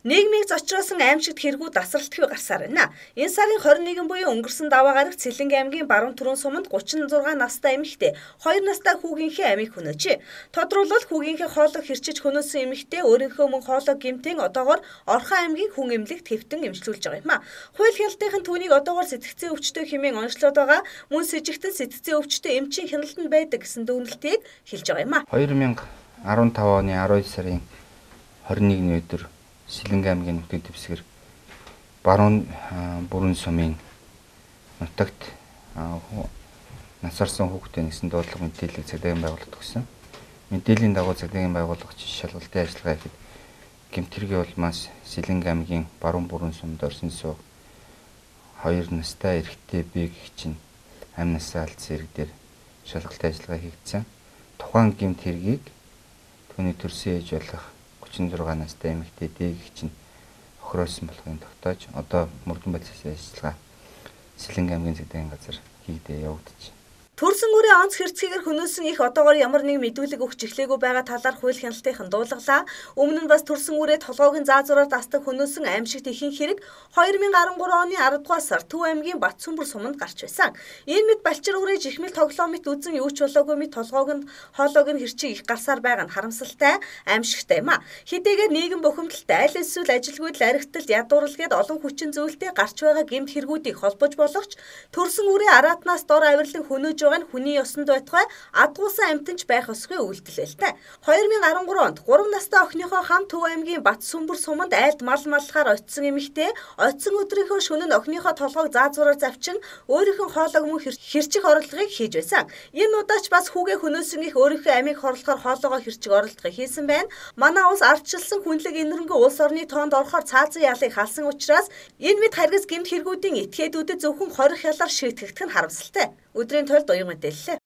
Нийгмийг зочроосон аимшигт хэрэгүүд асралтгүй гарсаар байна. Энэ сарын 21 буюу өнгөрсөн даваа гарагт Сэлэнг аймгийн Баруун Түрүүн суманд 36 настай эмэгтэй 2 настай хүүгийнхээ амийг хөнөөжээ. Тодруулбал хүүгийнхээ хоолойг хэрчиж хөнөөсөн эмэгтэй өөрийнхөө мөн хоолойг гэмтэн одоогоор Орхон аймгийн хүн эмнэлэгт хэвтэн эмчилүүлж байгаа юм а. Хууль хяналтынхан түүнийг одоогоор сэтгцийн өвчтөй хэмээн онцлоод байгаа. Мөн с ิจ гтэн сэтгцийн өвчтөй эмчийн хяналтанд байдаг гэсэн дүгнэлтийг хэлж байгаа юм а. 2015 оны 12 сарын 21-ний өдөр Сэлэнг аймгийн нутгийн дэвсгэр Баруун бүрэн сумын нутагт насарсан хүүхдээ нэгсэн дуудлага мэдээлэл цагдаагийн байгууллагад өгсөн. Мэдээллийн дагуу цагдаагийн байгууллагч шалгалтын ажиллагаа хийхэд гэмт хэргийн улмаас Сэлэнг аймгийн Баруун бүрэн сумд орсон суух 2 настай эрэгтэй Б гэгч нь амь насаа алдсан хэрэг дээр шалгалтын ажиллагаа хийгдсэн. Тухайн гэмт хэргийг түүний төрсөн ээж болох 36 настай эмэгтэй Д гэгч нь охироосон болохыг тогтоож одоо мөрдөн бодис ажиллагаа Сэлэнг аймгийн цагдаагийн газар хийгдээ явагдаж. Төрсөн үрийн онц хэрцгийгээр хөнөөсөн их одоогоор ямар нэг мэдүүлэг өгч эхлээгүй байгаа талаар хууль хяналтынхан дуулгалаа. Өмнө нь бас төрсөн үрээ толгойн заазуураар дастах хөнөөсөн аимшигт ихэнх хэрэг 2013 оны 10 дугаар сар Төв аймгийн Батсүмбэр суманд гарч байсан. Энэ мэд балчир үрээ жихмэл тоглоом мэт үзэн юу ч болоогүй мэт толгойг нь хоолойг нь хэрчиг их гарсаар байгаа нь харамсалтай аимшигтай юм а. Хэдийгээр нийгэм бухимдалтай аль эсвэл ажилгүйд аригталд ядуурл гээд олон хүчин зүйлтэй гарч байгаа гэмт хэрэгүүдийг холбож болгоч төрсөн үрээ араатнаас дор авирлан хөнөөж хүний ёсонд байтугай адгуусан амьтанч байх ёсгүй үйлдэл л та. 2013 онд 3 настай охиныхоо хамт Төв аймгийн Батсүмбэр суманд айлд мал маллахаар очисон эмэгтэй очисон өдрийнхөө шөнө нь охиныхоо толгойг заазуураар завчин өөрийнхөө хоолойг мөн хэрчих оролдлогыг хийж байсан. Энэ удаач бас хүүгээ хөнөөсөн их өөрийнхөө амийг хорлохоор хоолойгоо хэрчих оролдлогыг хийсэн байна. Манай улс ардчилсан хүнлэг инэрэнгүй улс орны тоонд орохоор цаазын ялыг халсан учраас энэ мэд харгас гэмт хэрэгүүдийн этгээдүүдэд зөвхөн хорих ялаар шийтгэгдэх нь харамсалтай. Өдрийн тойлд уян мэдээллээ.